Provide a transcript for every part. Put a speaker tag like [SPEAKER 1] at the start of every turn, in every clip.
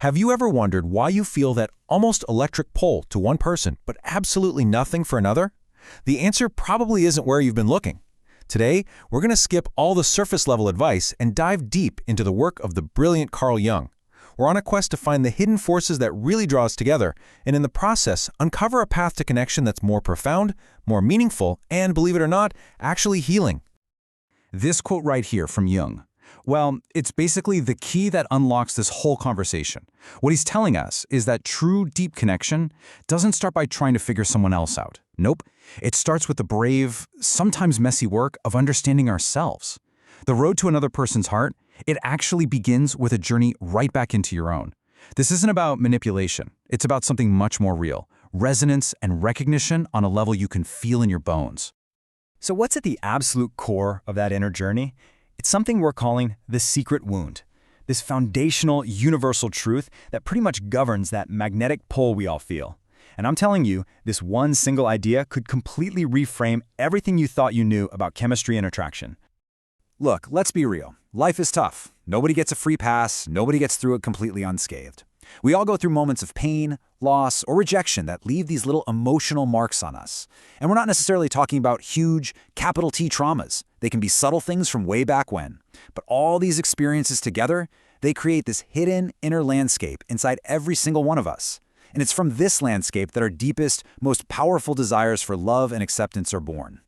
[SPEAKER 1] Have you ever wondered why you feel that almost electric pull to one person, but absolutely nothing for another? The answer probably isn't where you've been looking. Today, we're going to skip all the surface-level advice and dive deep into the work of the brilliant Carl Jung. We're on a quest to find the hidden forces that really draw us together, and in the process, uncover a path to connection that's more profound, more meaningful, and, believe it or not, actually healing.
[SPEAKER 2] This quote right here from Jung. Well, it's basically the key that unlocks this whole conversation. What he's telling us is that true, deep connection doesn't start by trying to figure someone else out. Nope. It starts with the brave, sometimes messy work of understanding ourselves. The road to another person's heart, it actually begins with a journey right back into your own. This isn't about manipulation. It's about something much more real, resonance and recognition on a level you can feel in your bones.
[SPEAKER 3] So what's at the absolute core of that inner journey? It's something we're calling the secret wound, this foundational, universal truth that pretty much governs that magnetic pull we all feel. And I'm telling you, this one single idea could completely reframe everything you thought you knew about chemistry and attraction.
[SPEAKER 2] Look, let's be real. Life is tough. Nobody gets a free pass. Nobody gets through it completely unscathed. We all go through moments of pain, loss, or rejection that leave these little emotional marks on us. And we're not necessarily talking about huge, capital T traumas. They can be subtle things from way back when. But all these experiences together, they create this hidden inner landscape inside every single one of us. And it's from this landscape that our deepest, most powerful desires for love and acceptance are born.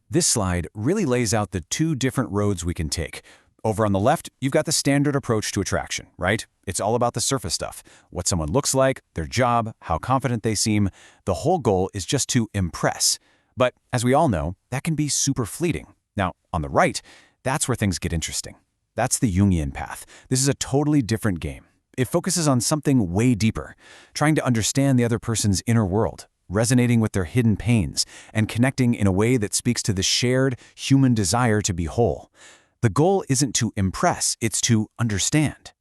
[SPEAKER 2] This slide really lays out the two different roads we can take. Over on the left, you've got the standard approach to attraction, right? It's all about the surface stuff, what someone looks like, their job, how confident they seem. The whole goal is just to impress. But as we all know, that can be super fleeting. Now, on the right, that's where things get interesting. That's the Jungian path. This is a totally different game. It focuses on something way deeper, trying to understand the other person's inner world, resonating with their hidden pains, and connecting in a way that speaks to the shared human desire to be whole. The goal isn't to impress, it's to understand.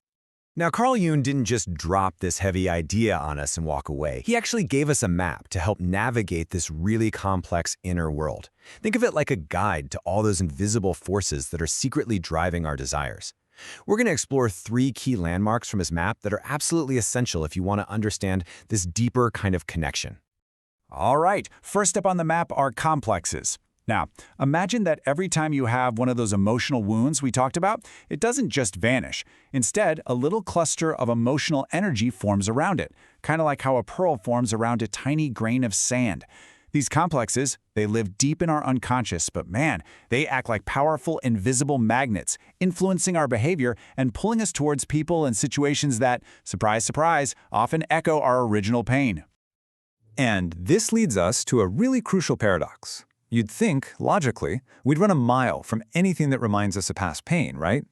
[SPEAKER 4] Now, Carl Jung didn't just drop this heavy idea on us and walk away. He actually gave us a map to help navigate this really complex inner world. Think of it like a guide to all those invisible forces that are secretly driving our desires. We're going to explore 3 key landmarks from his map that are absolutely essential if you want to understand this deeper kind of connection.
[SPEAKER 2] All right, first up on the map are complexes. Now, imagine that every time you have one of those emotional wounds we talked about, it doesn't just vanish. Instead, a little cluster of emotional energy forms around it, kind of like how a pearl forms around a tiny grain of sand. These complexes, they live deep in our unconscious, but man, they act like powerful, invisible magnets, influencing our behavior and pulling us towards people and situations that, surprise, surprise, often echo our original pain. And this leads us to a really crucial paradox. You'd think, logically, we'd run a mile from anything that reminds us of past pain, right?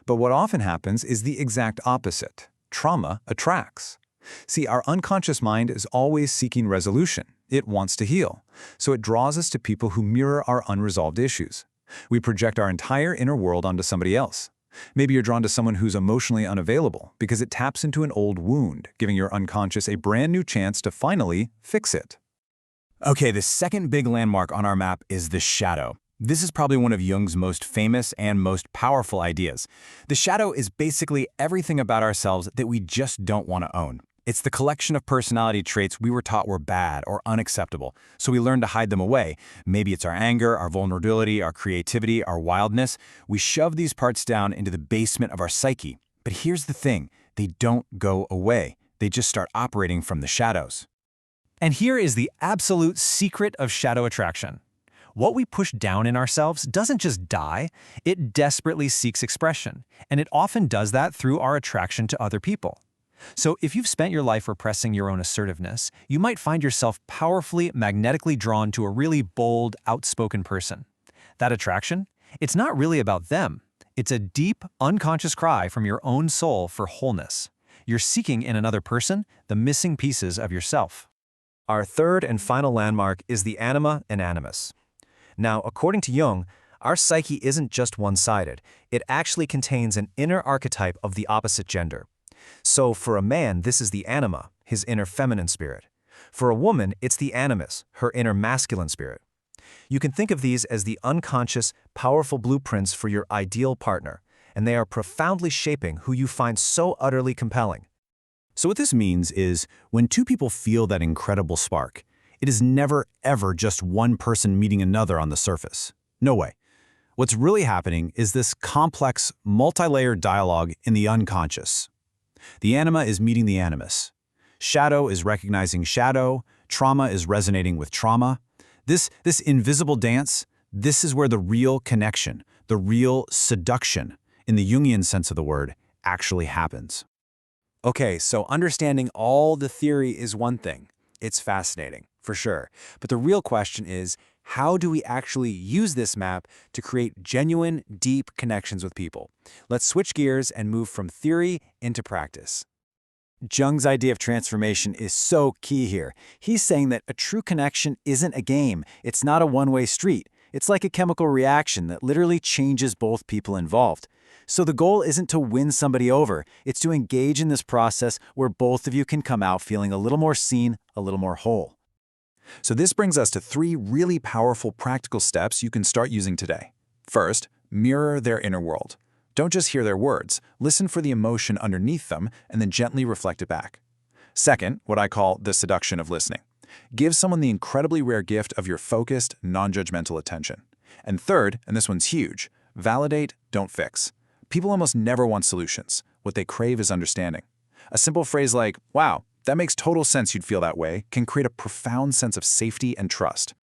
[SPEAKER 2] But what often happens is the exact opposite. Trauma attracts. See, our unconscious mind is always seeking resolution. It wants to heal. So it draws us to people who mirror our unresolved issues. We project our entire inner world onto somebody else. Maybe you're drawn to someone who's emotionally unavailable because it taps into an old wound, giving your unconscious a brand new chance to finally fix it. Okay, the second big landmark on our map is the shadow. This is probably one of Jung's most famous and most powerful ideas. The shadow is basically everything about ourselves that we just don't want to own. It's the collection of personality traits we were taught were bad or unacceptable, so we learn to hide them away. Maybe it's our anger, our vulnerability, our creativity, our wildness. We shove these parts down into the basement of our psyche. But here's the thing, they don't go away. They just start operating from the shadows.
[SPEAKER 5] And here is the absolute secret of shadow attraction. What we push down in ourselves doesn't just die, it desperately seeks expression, and it often does that through our attraction to other people. So if you've spent your life repressing your own assertiveness, you might find yourself powerfully, magnetically drawn to a really bold, outspoken person. That attraction? It's not really about them. It's a deep, unconscious cry from your own soul for wholeness. You're seeking in another person the missing pieces of yourself.
[SPEAKER 4] Our third and final landmark is the anima and animus. Now, according to Jung, our psyche isn't just one-sided. It actually contains an inner archetype of the opposite gender. So for a man, this is the anima, his inner feminine spirit. For a woman, it's the animus, her inner masculine spirit. You can think of these as the unconscious, powerful blueprints for your ideal partner, and they are profoundly shaping who you find so utterly compelling.
[SPEAKER 2] So what this means is when two people feel that incredible spark, it is never, ever just one person meeting another on the surface. No way. What's really happening is this complex, multi-layered dialogue in the unconscious. The anima is meeting the animus. Shadow is recognizing shadow. Trauma is resonating with trauma. This invisible dance, this is where the real connection, the real seduction, in the Jungian sense of the word, actually happens.
[SPEAKER 3] Okay, so understanding all the theory is one thing. It's fascinating, for sure. But the real question is, how do we actually use this map to create genuine, deep connections with people? Let's switch gears and move from theory into practice. Jung's idea of transformation is so key here. He's saying that a true connection isn't a game. It's not a one-way street. It's like a chemical reaction that literally changes both people involved. So the goal isn't to win somebody over. It's to engage in this process where both of you can come out feeling a little more seen, a little more whole.
[SPEAKER 2] So this brings us to 3 really powerful practical steps you can start using today. First, mirror their inner world. Don't just hear their words, listen for the emotion underneath them, and then gently reflect it back. Second, what I call the seduction of listening. Give someone the incredibly rare gift of your focused, non-judgmental attention. And third, and this one's huge, validate, don't fix. People almost never want solutions. What they crave is understanding. A simple phrase like, wow, that makes total sense you'd feel that way, can create a profound sense of safety and trust.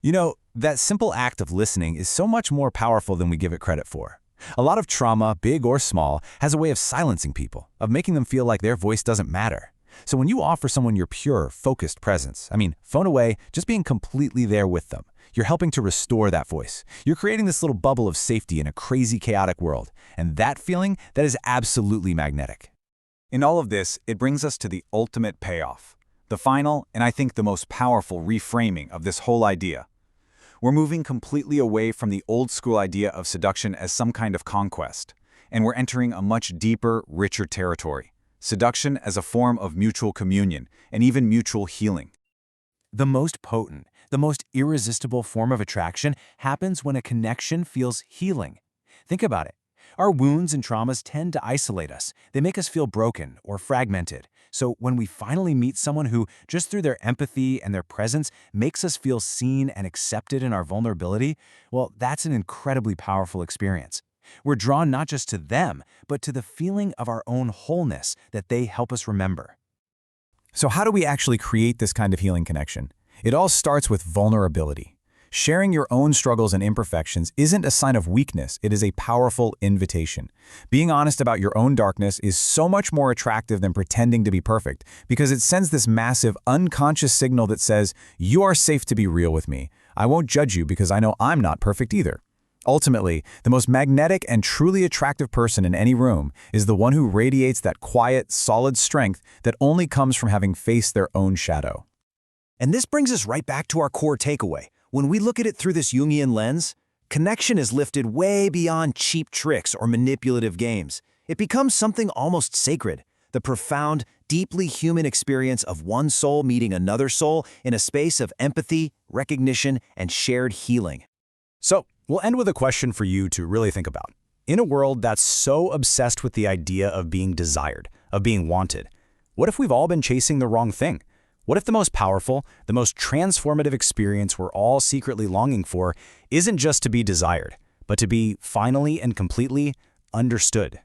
[SPEAKER 1] You know, that simple act of listening is so much more powerful than we give it credit for. A lot of trauma, big or small, has a way of silencing people, of making them feel like their voice doesn't matter. So when you offer someone your pure, focused presence, phone away, just being completely there with them, you're helping to restore that voice. You're creating this little bubble of safety in a crazy, chaotic world. And that feeling, that is absolutely magnetic.
[SPEAKER 3] In all of this, it brings us to the ultimate payoff. The final, and I think the most powerful reframing of this whole idea. We're moving completely away from the old-school idea of seduction as some kind of conquest, and we're entering a much deeper, richer territory. Seduction as a form of mutual communion and even mutual healing.
[SPEAKER 5] The most potent, the most irresistible form of attraction happens when a connection feels healing. Think about it. Our wounds and traumas tend to isolate us. They make us feel broken or fragmented. So when we finally meet someone who, just through their empathy and their presence, makes us feel seen and accepted in our vulnerability, well, that's an incredibly powerful experience. We're drawn not just to them, but to the feeling of our own wholeness that they help us remember.
[SPEAKER 1] So how do we actually create this kind of healing connection? It all starts with vulnerability. Sharing your own struggles and imperfections isn't a sign of weakness, it is a powerful invitation. Being honest about your own darkness is so much more attractive than pretending to be perfect, because it sends this massive, unconscious signal that says, you are safe to be real with me. I won't judge you because I know I'm not perfect either. Ultimately, the most magnetic and truly attractive person in any room is the one who radiates that quiet, solid strength that only comes from having faced their own shadow.
[SPEAKER 3] And this brings us right back to our core takeaway. When we look at it through this Jungian lens, connection is lifted way beyond cheap tricks or manipulative games. It becomes something almost sacred, the profound, deeply human experience of one soul meeting another soul in a space of empathy, recognition, and shared healing.
[SPEAKER 2] So, we'll end with a question for you to really think about. In a world that's so obsessed with the idea of being desired, of being wanted, what if we've all been chasing the wrong thing? What if the most powerful, the most transformative experience we're all secretly longing for isn't just to be desired, but to be finally and completely understood?